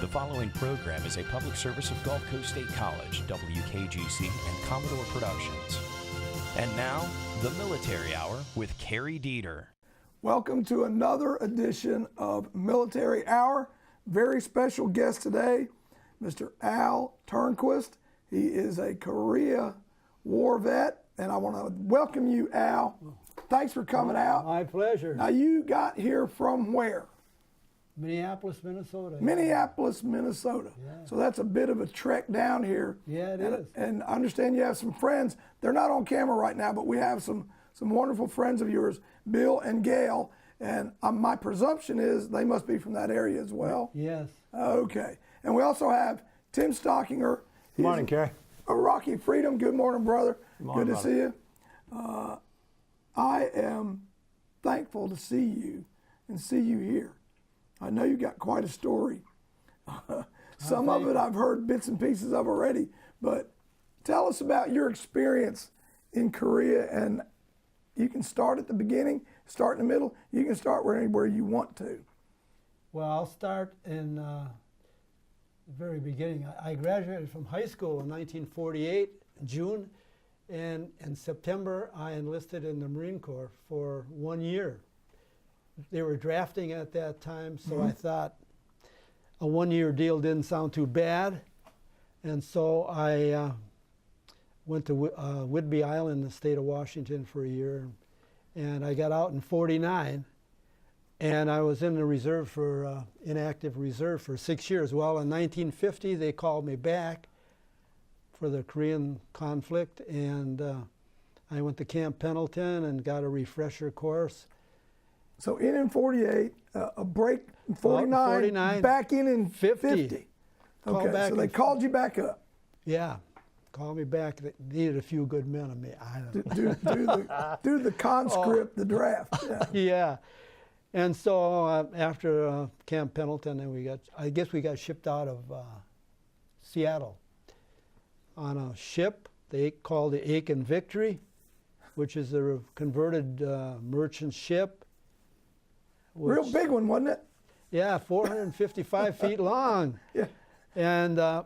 The following program is a public service of Gulf Coast State College, WKGC, and Commodore Productions. And now, the Military Hour with Carrie Dieter. Welcome to another edition of Military Hour. Very special guest today, Mr. Al Turnquist. He is a Korea War vet, and I want to welcome you, Al. Thanks for coming out. My pleasure. Now, you got here from where? Minneapolis, Minnesota. Minneapolis, Minnesota. Yeah. So that's a bit of a trek down here. Yeah, it and, is. And I understand you have some friends. They're not on camera right now, but we have some wonderful friends of yours, Bill and Gail. And my presumption is they must be from that area as well. Yes. Okay. And we also have Tim Stockinger. Good morning, Kerry. A Rocky Freedom. Good morning, brother. Good morning, Good to see you. I am thankful to see you and see you here. I know you got quite a story. Some of it I've heard bits and pieces of already, but tell us about your experience in Korea, and you can start at the beginning, start in the middle, you can start anywhere you want to. Well, I'll start in the very beginning. I graduated from high school in 1948, June, and in September I enlisted in the Marine Corps for 1 year. They were drafting at that time, so I thought a one-year deal didn't sound too bad. And so I went to Whidbey Island in the state of Washington for a year. And I got out in 49, and I was in the reserve for, inactive reserve for 6 years. Well, in 1950, they called me back for the Korean conflict, and I went to Camp Pendleton and got a refresher course. So in 48, a break in 49, back in 50. Okay, back so they called you back up. Yeah, called me back. They needed a few good men of me. I don't know. Do the conscript, the draft. Yeah. Yeah, and so after Camp Pendleton, then I guess we got shipped out of Seattle on a ship they called the Aiken Victory, which is a converted merchant ship. Real big one, wasn't it? Yeah, 455 feet long. Yeah. And I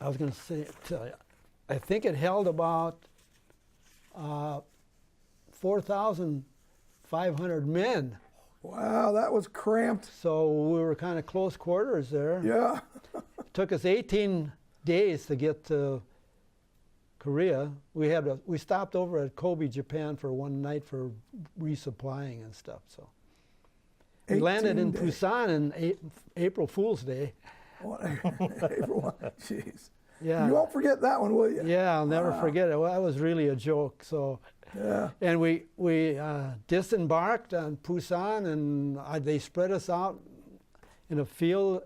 was going to tell you, I think it held about 4,500 men. Wow, that was cramped. So we were kind of close quarters there. Yeah. It took us 18 days to get to Korea. We stopped over at Kobe, Japan for one night for resupplying and stuff. So we landed in Busan on April Fool's Day. April 1. Jeez. Yeah. You won't forget that one, will you? Yeah, I'll never forget it. Well, that was really a joke. So. Yeah. And we disembarked on Busan, and they spread us out in a field.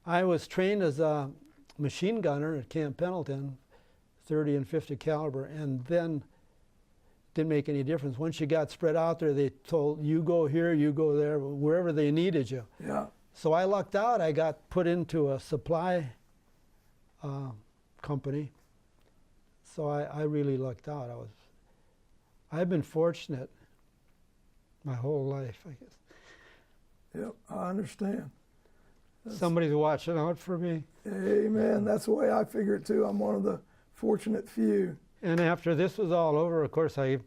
I was trained as a machine gunner at Camp Pendleton, 30 and 50 caliber, and then didn't make any difference. Once you got spread out there, they told you go here, you go there, wherever they needed you. Yeah. So I lucked out. I got put into a supply company. So I really lucked out. I've been fortunate my whole life, I guess. Yep, I understand. Somebody's watching out for me. Amen. That's the way I figure it too. I'm one of the fortunate few. And after this was all over, of course, I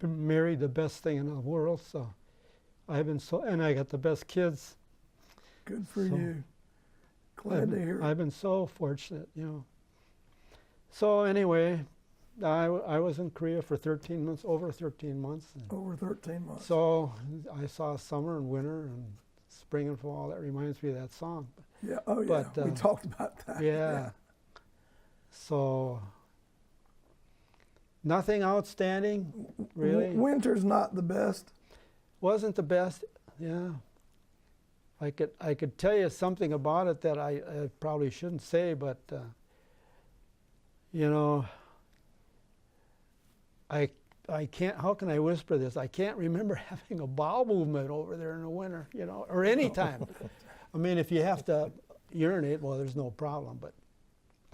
married the best thing in the world. So and I got the best kids. Good for you. Glad to hear it. I've been so fortunate, you know. So anyway, I was in Korea for 13 months, over 13 months. Over 13 months. So I saw summer and winter and spring and fall. That reminds me of that song. Yeah, oh yeah, we talked about that. Yeah. So nothing outstanding, really. Winter's not the best. Wasn't the best, yeah. I could tell you something about it that I probably shouldn't say, but you know, I can't. How can I whisper this? I can't remember having a bowel movement over there in the winter, you know, or any time. I mean, if you have to urinate, well, there's no problem, but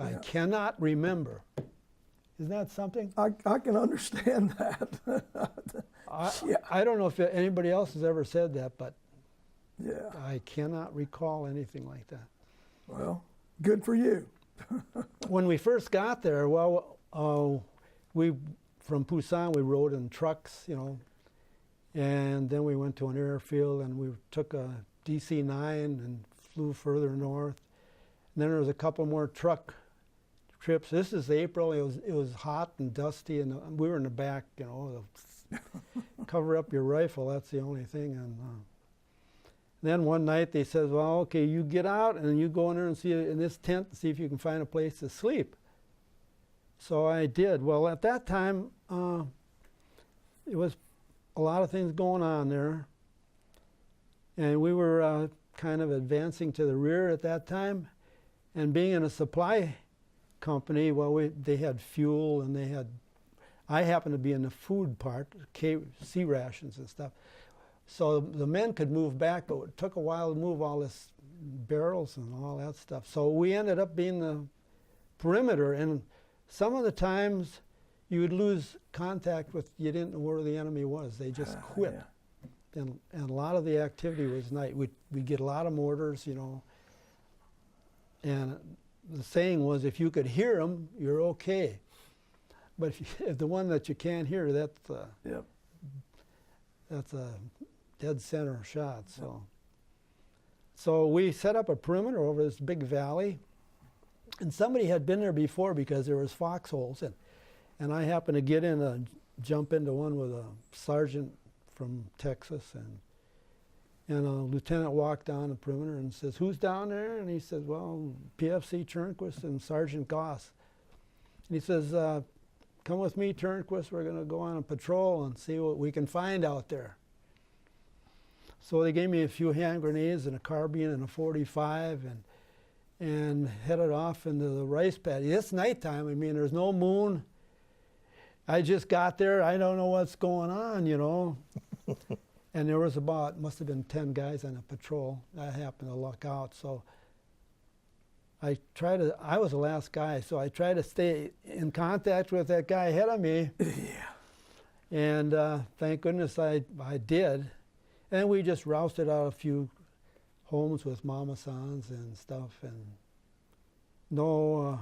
I cannot remember. Isn't that something? I can understand that. I don't know if anybody else has ever said that, but Yeah. I cannot recall anything like that. Well, good for you. When we first got there, well, we from Busan we rode in trucks, you know, and then we went to an airfield and we took a DC-9 and flew further north. And then there was a couple more truck trips. This is April. It was hot and dusty, and we were in the back, you know, cover up your rifle. That's the only thing. And then one night they said, well, okay, you get out and you go in there and see in this tent and see if you can find a place to sleep. So I did. Well, at that time, it was a lot of things going on there. And we were kind of advancing to the rear at that time. And being in a supply company, well, they had fuel and I happened to be in the food part, sea rations and stuff. So the men could move back, but it took a while to move all this barrels and all that stuff. So we ended up being the perimeter, and some of the times you would lose contact with, you didn't know where the enemy was. They just quit. Yeah. And a lot of the activity was night. We'd get a lot of mortars, you know, and the saying was, if you could hear them, you're okay. But if the one that you can't hear, that's a dead center shot. So we set up a perimeter over this big valley, and somebody had been there before because there was foxholes, and I happened to get in and jump into one with a sergeant from Texas, and a lieutenant walked down the perimeter and says, who's down there? And he says, well, PFC Turnquist and Sergeant Goss. And he says, come with me, Turnquist, we're going to go on a patrol and see what we can find out there. So they gave me a few hand grenades and a carbine and a .45 and headed off into the rice paddy. It's nighttime. I mean, there's no moon. I just got there. I don't know what's going on, you know. And there was must have been 10 guys on a patrol. I happened to luck out. So I was the last guy, so I tried to stay in contact with that guy ahead of me. Yeah. And thank goodness I did. And we just rousted out a few homes with mama-sans and stuff, and no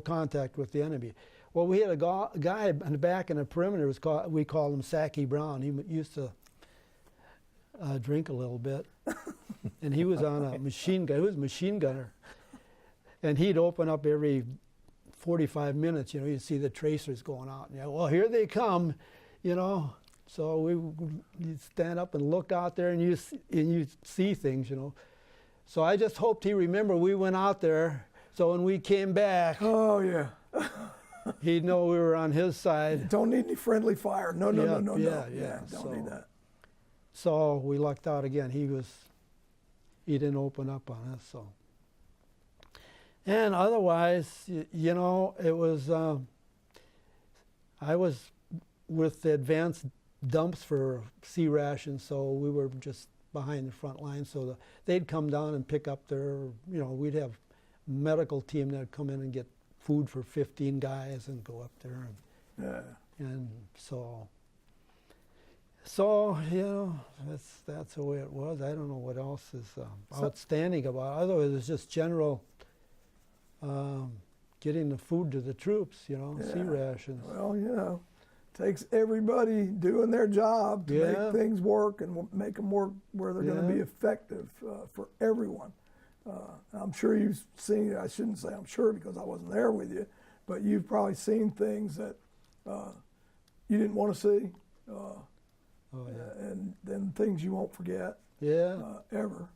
contact with the enemy. Well, we had a guy in the back in the perimeter. We called him Sacky Brown. He used to drink a little bit, and he was on a machine gun. He was a machine gunner, and he'd open up every 45 minutes. You know, you'd see the tracers going out. And, well, here they come, you know. So you'd stand up and look out there, and you see things, you know. So I just hoped he remembered we went out there, so when we came back, oh yeah, he'd know we were on his side. Don't need any friendly fire. No. Yeah. Don't need that. So we lucked out again. He didn't open up on us. So, and otherwise, you know, it was. I was with the advanced dumps for sea rations, so we were just behind the front line. So they'd come down and pick up their, you know, we'd have medical team that'd come in and get food for 15 guys and go up there. And so you know, that's the way it was. I don't know what else is outstanding about it. Otherwise, it's just general getting the food to the troops, you know, sea rations. Well, you know, takes everybody doing their job to make things work and make them work where they're going to be effective for everyone. I'm sure you've seen, I shouldn't say I'm sure because I wasn't there with you, but you've probably seen things that you didn't want to see, and then things you won't forget ever.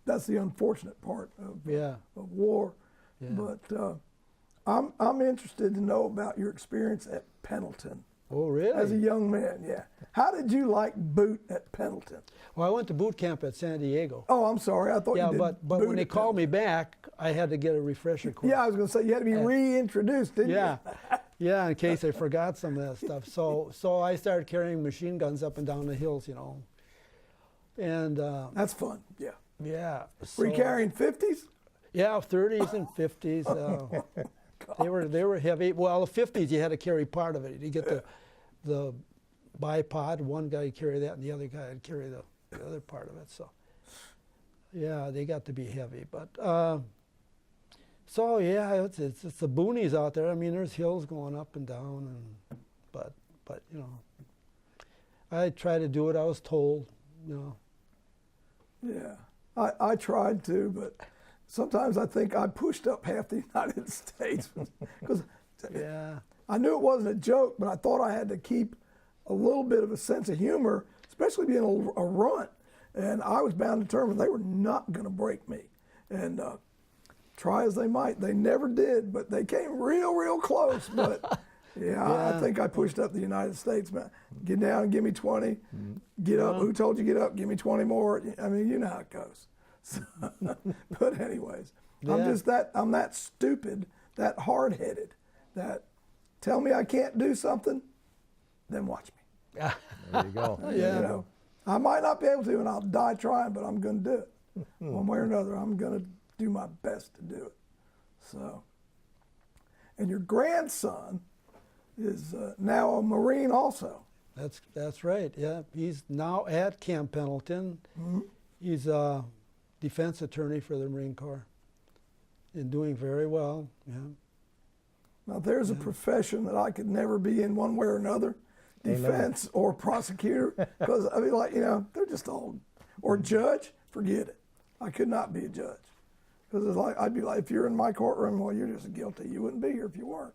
That's the unfortunate part of war. Yeah. But I'm interested to know about your experience at Pendleton. Oh, really? As a young man, yeah. How did you like boot at Pendleton? Well, I went to boot camp at San Diego. Oh, I'm sorry. I thought you did. But when they called me back, I had to get a refresher course. Yeah, I was going to say, you had to be reintroduced, didn't you? Yeah, in case I forgot some of that stuff. So I started carrying machine guns up and down the hills, you know. And that's fun, yeah. Yeah. Were you carrying 50s? Yeah, 30s and 50s. They were heavy. Well, the 50s you had to carry part of it. You get the bipod. One guy would carry that, and the other guy would carry the other part of it. So, yeah, they got to be heavy. But so yeah, it's the boonies out there. I mean, there's hills going up and down, and but you know, I try to do what I was told. You know. Yeah, I tried to, but sometimes I think I pushed up half the United States because Yeah. I knew it wasn't a joke, but I thought I had to keep a little bit of a sense of humor, especially being a runt. And I was bound and determined they were not going to break me. And try as they might, they never did, but they came real close. But yeah, I think I pushed up the United States, man. Get down and give me 20. Get up. Who told you get up? Give me 20 more. I mean, you know how it goes. So, but anyways, Yeah. I'm that stupid, that hard-headed, that tell me I can't do something, then watch me. There you go. Yeah. You know, I might not be able to, and I'll die trying, but I'm going to do it. One way or another, I'm going to do my best to do it. So, and your grandson is now a Marine also. That's right. Yeah, he's now at Camp Pendleton. He's a defense attorney for the Marine Corps, and doing very well. Yeah. Now, there's a profession that I could never be in one way or another, defense or prosecutor, because, I mean, like, you know, they're just all, or judge, forget it. I could not be a judge. Because it's like, I'd be like, if you're in my courtroom, well, you're just guilty. You wouldn't be here if you weren't.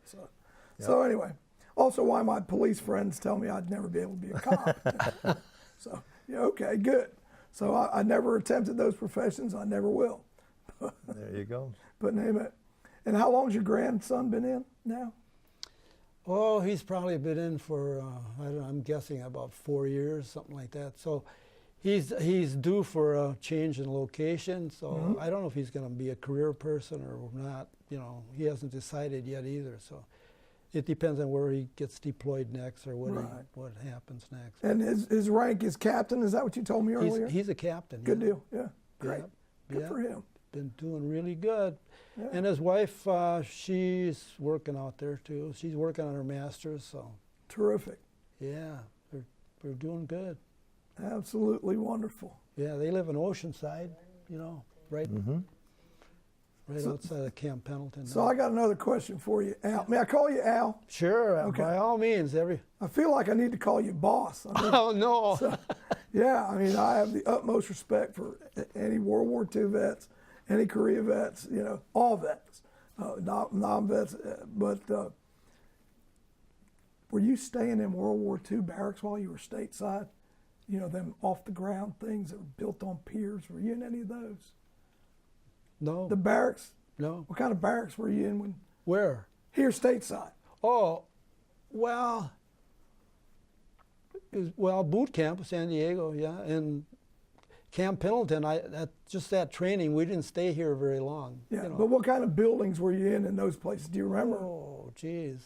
So anyway, also why my police friends tell me I'd never be able to be a cop. So, yeah, okay, good. So I never attempted those professions. I never will. There you go. But name it. And how long's your grandson been in now? Oh, he's probably been in for I'm guessing about 4 years, something like that. So he's due for a change in location. So I don't know if he's going to be a career person or not. You know, he hasn't decided yet either. So it depends on where he gets deployed next or what happens next. And his rank is captain. Is that what you told me earlier? He's a captain. Good deal. Yeah, great. Yeah. Good for him. Been doing really good. Yeah. And his wife, she's working out there too. She's working on her master's, so Terrific. yeah, they're doing good. Absolutely wonderful. Yeah, they live in Oceanside, you know, right outside of Camp Pendleton. So I got another question for you, Al. May I call you Al? Sure, Okay. by all means, I feel like I need to call you boss. I mean, Oh no! yeah, I mean, I have the utmost respect for any World War II vets, any Korea vets, you know, all vets, non-vets. But were you staying in World War II barracks while you were stateside? You know, them off-the-ground things that were built on piers. Were you in any of those? No, The barracks? no. What kind of barracks were you in when Where? here stateside? Oh, well, boot camp, San Diego, yeah, and Camp Pendleton. Just that training. We didn't stay here very long. Yeah, you know. but what kind of buildings were you in those places? Do you remember? Oh, geez.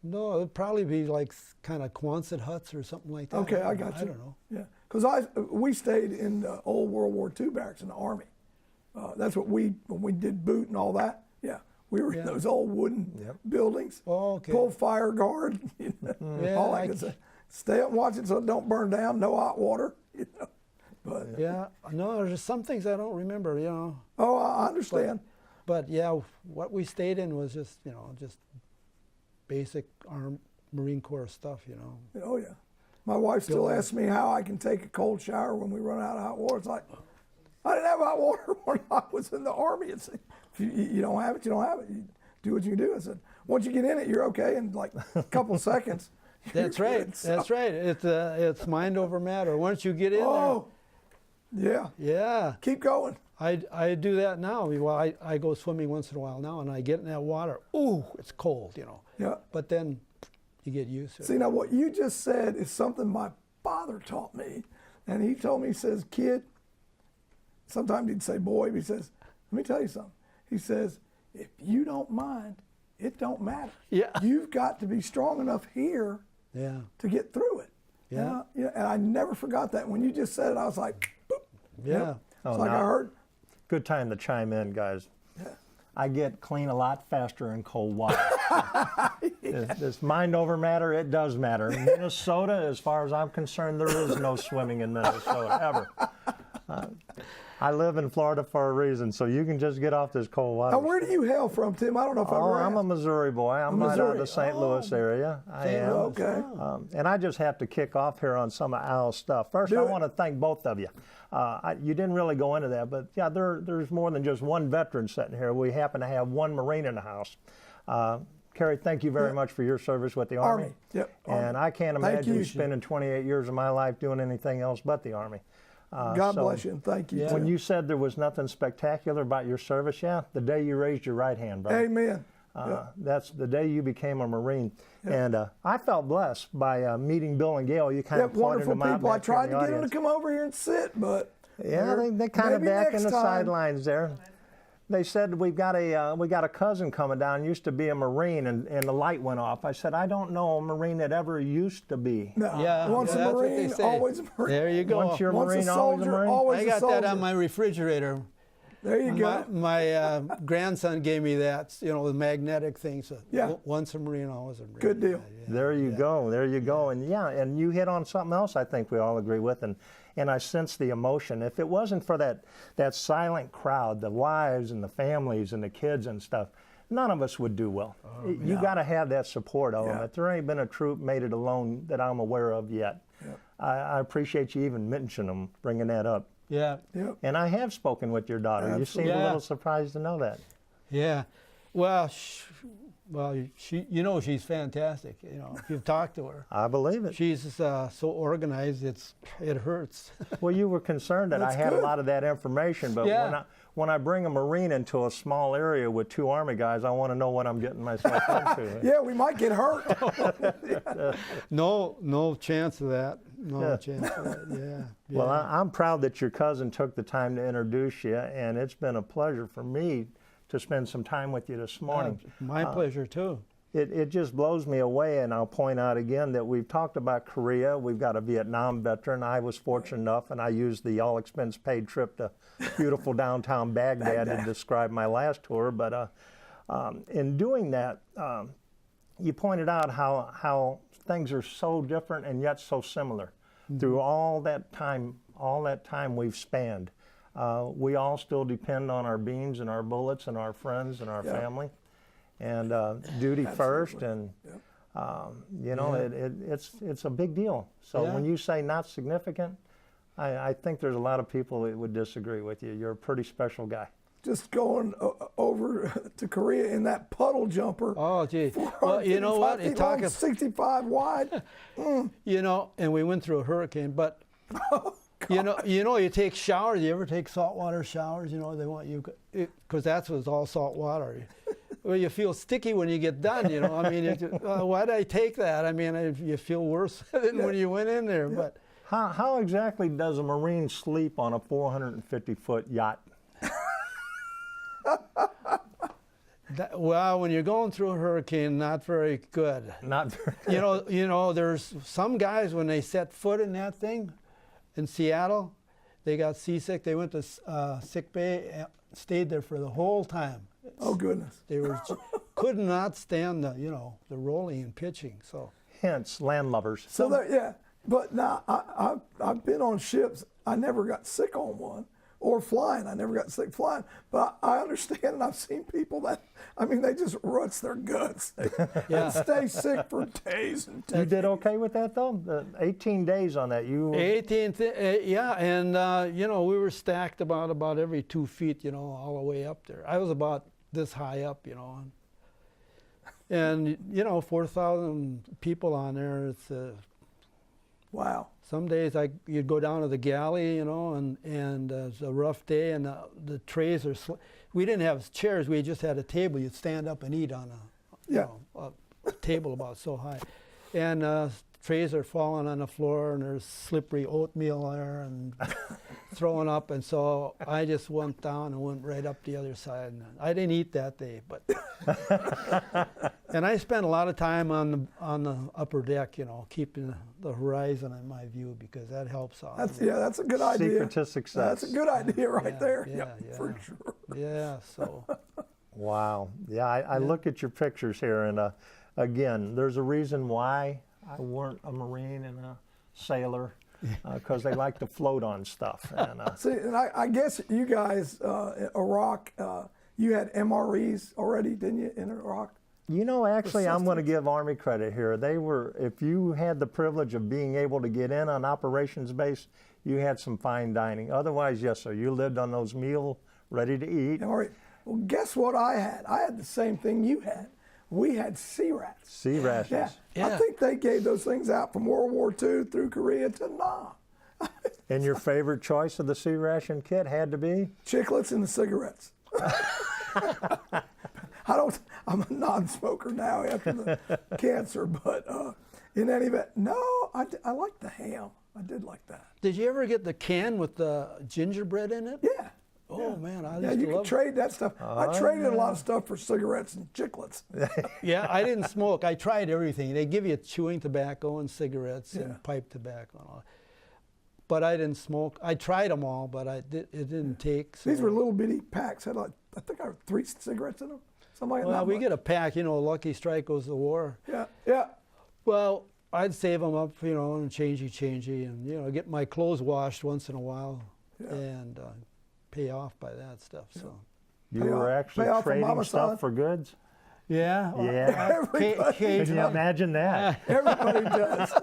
No, it'd probably be like kind of Quonset huts or something like that. Okay, I got you. I don't know. Yeah, because we stayed in the old World War II barracks in the Army. That's what when we did boot and all that. Yeah, we were in those old wooden buildings. Oh, okay. Pull fire guard, you know, Yeah, all that good stuff. Stay up and watch it so it don't burn down. No hot water, you know. But Yeah, no, there's some things I don't remember, you know. oh, I understand. But yeah, what we stayed in was just, just basic Marine Corps stuff, you know. Oh yeah. My wife still asks me how I can take a cold shower when we run out of hot water. It's like, I didn't have hot water when I was in the Army. It's, if you don't have it, you don't have it. You do what you can do. I said, once you get in it, you're okay in like a couple seconds. That's you're right. good. So- That's right. It's mind over matter. Once you get in Oh, yeah. there, yeah. Keep going. I do that now. Well, I go swimming once in a while now, and I get in that water. Ooh, it's cold, you know. Yeah. But then you get used to it. See, now what you just said is something my father taught me. And he told me, he says, kid, sometimes he'd say boy, but he says, let me tell you something. He says, if you don't mind, it don't matter. Yeah. You've got to be strong enough here Yeah. to get through it. Yeah. And I never forgot that. When you just said it, I was like, boop. Yeah. Yep. Oh, It's like I now- heard. Good time to chime in, guys. Yeah. I get clean a lot faster in cold water. This mind over matter, it does matter. Minnesota, as far as I'm concerned, there is no swimming in Minnesota, ever. I live in Florida for a reason, so you can just get off this cold water. Now, where do you hail from, Tim? I don't know if I'm a Missouri boy. I'm right out of the St. Louis area. I am. Okay. And I just have to kick off here on some of Al's stuff. First, I want to thank both of you. You didn't really go into that, but yeah, there's more than just one veteran sitting here. We happen to have one Marine in the house. Carrie, thank you very much for your service with the Army. Yep. And I can't imagine spending 28 years of my life doing anything else but the Army. God bless you, and thank you. When you said there was nothing spectacular about your service, the day you raised your right hand, brother. Amen. That's the day you became a Marine. And I felt blessed by meeting Bill and Gail. You kind of pointed wonderful them out people. I back tried in to the get them to audience. come over here and sit, but they kind of maybe back in next the time. sidelines there. They said we got a cousin coming down, used to be a Marine, and the light went off. I said, I don't know a Marine that ever used to be. No. Yeah, Once that's a what they Marine, say. always a Marine. There you go. Once you're a Once Marine, a always a soldier, Marine. always I a got soldier. that on my refrigerator. There you go. My grandson gave me that, the magnetic thing. So Yeah. Once a Marine, always a Marine. Good deal. There you go. There you go. And and you hit on something else I think we all agree with, and I sense the emotion. If it wasn't for that silent crowd, the wives and the families and the kids and stuff, none of us would do well. You got to have that support element. There ain't been a troop made it alone that I'm aware of yet. I appreciate you even mentioning them, bringing that up. Yeah. Yep. And I have spoken with your daughter. You seemed a little surprised to know that. Yeah. Well, she, she's fantastic. If you've talked to her, I believe it. she's so organized. It hurts. Well, you were concerned that I had good. a lot of that information, but when I bring a Marine into a small area with 2 Army guys, I want to know what I'm getting myself into. Yeah, we might get hurt. No chance of that. No chance of that. Yeah. Well, I'm proud that your cousin took the time to introduce you, and it's been a pleasure for me to spend some time with you this morning. My pleasure too. It just blows me away, and I'll point out again that we've talked about Korea. We've got a Vietnam veteran. I was fortunate enough, and I used the all-expense-paid trip to beautiful downtown Baghdad to describe my last tour. But in doing that, you pointed out how things are so different and yet so similar. Through all that time we've spanned, we all still depend on our beams and our bullets and our friends and our family. And duty first, and it's a big deal. So when you say not significant, I think there's a lot of people that would disagree with you. You're a pretty special guy. Just going over to Korea in that puddle jumper. Oh, gee. Well, you know what? 65 wide. And we went through a hurricane, but you take showers. You ever take saltwater showers? They want you, because that's what's all salt water. Well, you feel sticky when you get done, I mean, why did I take that? I mean, you feel worse than when you went in there. But how exactly does a Marine sleep on a 450-foot yacht? Well, when you're going through a hurricane, not very good. Not very There's some guys, when they set foot in that thing in Seattle, they got seasick. They went to sick bay, and stayed there for the whole time. Oh, goodness. They could not stand the rolling and pitching. So hence landlubbers. So but now I've been on ships. I never got sick on one, or flying. I never got sick flying. But I understand, and I've seen people they just ruts their guts. They stay sick for days and days. You did okay with that though? 18 days on that. You 18, and we were stacked about every 2 feet, all the way up there. I was about this high up, and 4,000 people on there. It's wow. Some days you'd go down to the galley, and it's a rough day, and the trays are. We didn't have chairs. We just had a table. You'd stand up and eat on a table about so high, and trays are falling on the floor, and there's slippery oatmeal there and throwing up. And so I just went down and went right up the other side. And I didn't eat that day, but and I spent a lot of time on the upper deck, keeping the horizon in my view, because that helps out. That's a good idea. Secret to success. That's a good idea right there. Yeah, for sure. Yeah, so. Wow. Yeah, I look at your pictures here, and again, there's a reason why I weren't a Marine and a sailor, because they like to float on stuff. And, See, and I guess you guys, Iraq, you had MREs already, didn't you, in Iraq? you know, actually, I'm going to give Army credit here. They were, if you had the privilege of being able to get in on operations base, you had some fine dining. Otherwise, yes, sir, you lived on those meals ready to eat. MRE. Well, guess what I had? I had the same thing you had. We had sea rats. Sea rations. Yeah. Yeah. I think they gave those things out from World War II through Korea to Nam. And your favorite choice of the sea ration kit had to be? Chiclets and the cigarettes. I'm a non-smoker now after the cancer, but in any event, no, I like the ham. I did like that. Did you ever get the can with the gingerbread in it? Yeah. Oh, man, I Yeah, used you to could love trade that stuff. I traded a lot of stuff for cigarettes and chiclets. Yeah, I didn't smoke. I tried everything. They give you chewing tobacco and cigarettes Yeah. and pipe tobacco and all. But I didn't smoke. I tried them all, but it didn't take. So. These were little bitty packs. Had like, I think I had 3 cigarettes in them. Something like that. Well, Not we much. get a pack, you know, Lucky Strike goes to war. Yeah, yeah. Well, I'd save them up, you know, and changey, and, you know, get my clothes washed once in a while Yeah. and pay off by that stuff. So. You Pay were off- actually pay off for trading Mama stuff Son. for goods? Yeah. Yeah. Everybody, Can you imagine that? everybody does.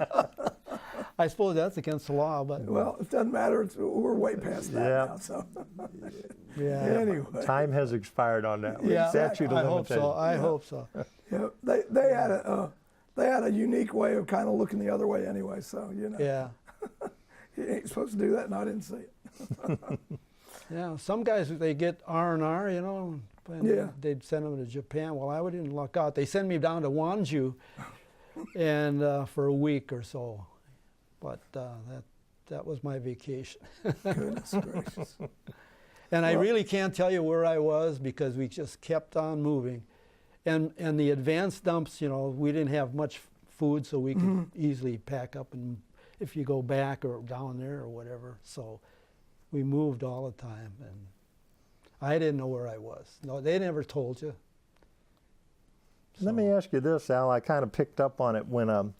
I suppose that's against the law, but Well, it doesn't matter. We're way past that Yeah. now. So yeah. anyway, Time has expired on that. Yeah, Statute of I hope so. limitations. I hope so. yeah, they had a unique way of kind of looking the other way anyway. So you know, Yeah. you ain't supposed to do that, and I didn't see it. Yeah, some guys, they get R&R, you know, and Yeah. they'd send them to Japan. Well, I didn't luck out. They sent me down to Wanju and for a week or so. But that was my vacation. Goodness gracious. And I Well- really can't tell you where I was because we just kept on moving. And the advanced dumps, you know, we didn't have much food, so we could easily pack up and if you go back or down there or whatever. So we moved all the time, and I didn't know where I was. No, they never told you. Let me ask you this, Al. I kind of picked up on it when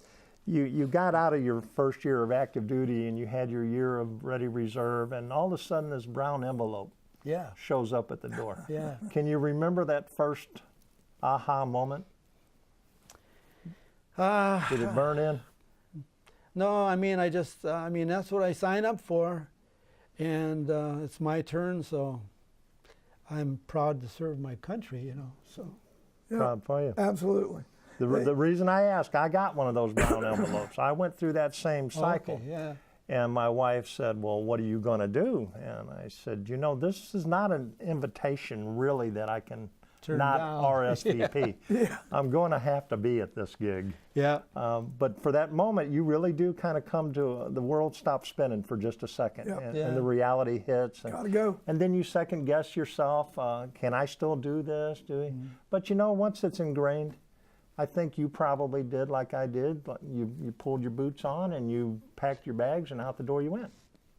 you got out of your first year of active duty and you had your year of ready reserve, and all of a sudden this brown envelope Yeah, shows up at the door. yeah. Can you remember that first aha moment? Did it burn in? No, I mean, that's what I signed up for, and it's my turn, so I'm proud to serve my country, you know. So Yeah, Proud for you. absolutely. The reason I ask, I got one of those brown envelopes. I went through that same cycle. Okay, yeah. And my wife said, well, what are you going to do? And I said, you know, this is not an invitation really that I can Turn not down. RSVP. Yeah. I'm going to have to be at this gig. Yeah. But for that moment, you really do kind of come to the world stops spinning for just a second. Yeah. And, Yeah. and the reality hits. And, Gotta go. and then you second guess yourself. Can I still do this? But you know, once it's ingrained, I think you probably did like I did. You pulled your boots on and you packed your bags and out the door you went.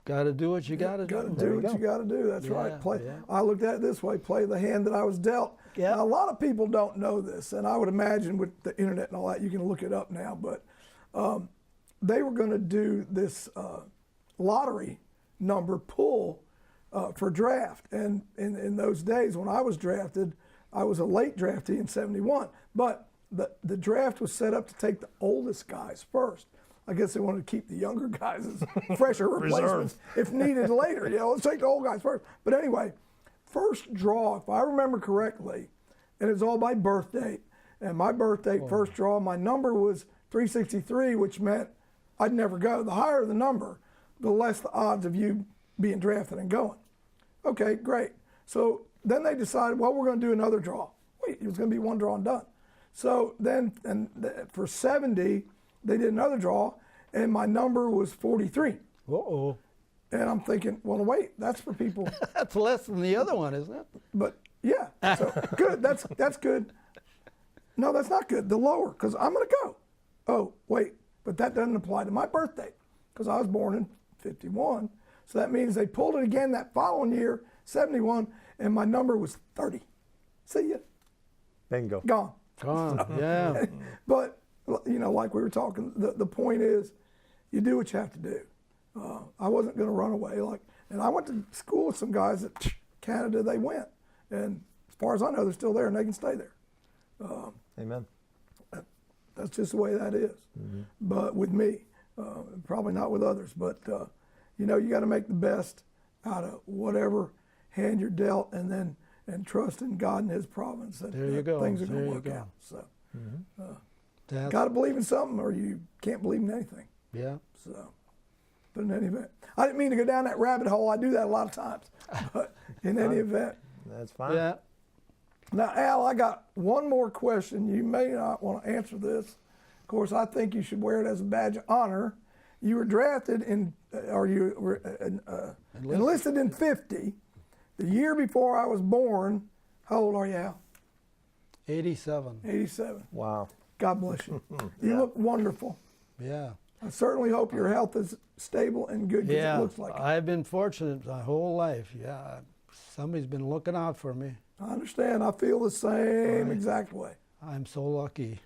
Got to do what you got to Gotta do. do you what go. you gotta do. That's right. Yeah, Play. yeah. I looked at it this way: play the hand that I was dealt. Yeah. Now, a lot of people don't know this, and I would imagine with the internet and all that, you can look it up now. But they were going to do this lottery number pull for draft, and in those days when I was drafted, I was a late draftee in '71. But the draft was set up to take the oldest guys first. I guess they wanted to keep the younger guys as fresher replacements if needed later. You know, let's take the old guys first. But anyway, first draw, if I remember correctly, and it's all by birth date. And my birth date, first draw, my number was 363, which meant I'd never go. The higher the number, the less the odds of you being drafted and going. Okay, great. So then they decided, well, we're going to do another draw. Wait, it was going to be one draw and done. So then, for 70, they did another draw, and my number was 43. Uh-oh. And I'm thinking, well, wait, that's for people. That's less than the other one, isn't it? But yeah, so good. That's good. No, that's not good. The lower, because I'm going to go. Oh, wait, but that doesn't apply to my birthday, because I was born in 51. So that means they pulled it again that following year, 71, and my number was 30. See ya. Bingo. Gone. Yeah. But, you know, like we were talking, the point is you do what you have to do. I wasn't going to run away. And I went to school with some guys that Canada, they went. And as far as I know, they're still there and they can stay there. Amen. That's just the way that is. But with me, probably not with others. But, you know, you got to make the best out of whatever hand you're dealt and trust in God and His providence. And There you go. things are going There to you work go. out. So, That's- got to believe in something or you can't believe in anything. yeah. So, but in any event, I didn't mean to go down that rabbit hole. I do that a lot of times. But in any event, That's fine. Yeah. now Al, I got one more question. You may not want to answer this. Of course, I think you should wear it as a badge of honor. You were drafted you were enlisted in 50. The year before I was born. How old are you, Al? 87. 87. Wow. God bless you. You look wonderful. Yeah. I certainly hope your health is stable and good because Yeah. it looks like it. I've been fortunate my whole life. Yeah. Somebody's been looking out for me. I understand. I feel the same exact way. I'm so lucky.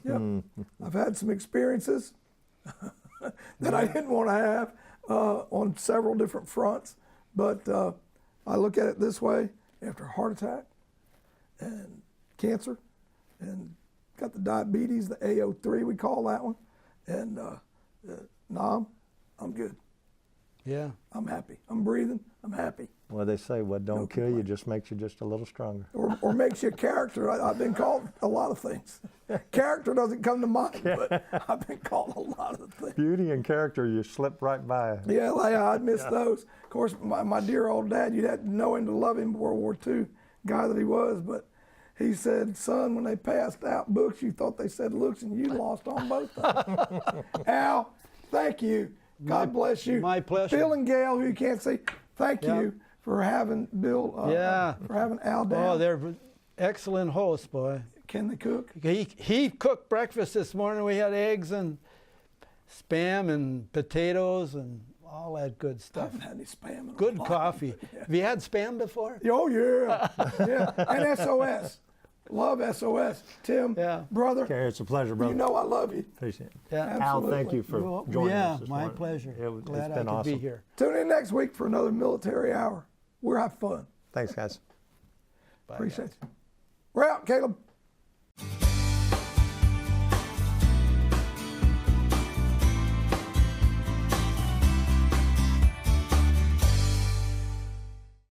Yep. I've had some experiences that I didn't want to have on several different fronts, but I look at it this way: after a heart attack and cancer, and got the diabetes, the AO3 we call that one, and I'm good. Yeah. I'm happy. I'm breathing. I'm happy. Well, they say what don't kill you just makes you just a little stronger. Or makes you a character. I've been called a lot of things. Character doesn't come to mind, but I've been called a lot of things. Beauty and character, you slip right by. Yeah, I'd miss those. Of course, my dear old dad, you'd have to know him to love him, World War II guy that he was, but he said, son, when they passed out books, you thought they said looks, and you lost on both of them. Al, thank you. God bless you. My pleasure. Bill and Gail, who you can't see, thank you for having Bill, for having Al down. Oh, they're excellent hosts, boy. Can they cook? He cooked breakfast this morning. We had eggs and spam and potatoes and all that good I stuff. haven't had any spam in a Good while. coffee. Have you had spam before? Oh, yeah. Yeah. And SOS. Love SOS. Tim, Yeah. brother, Okay, it's a pleasure, brother. you know I love you. Appreciate it. Yeah. Al, thank Absolutely. you for Well, joining yeah, us this my morning. pleasure. It's Glad I been could awesome. be here. Tune in next week for another military hour. We're having fun. Thanks, guys. Bye, Appreciate you. We're out, Caleb.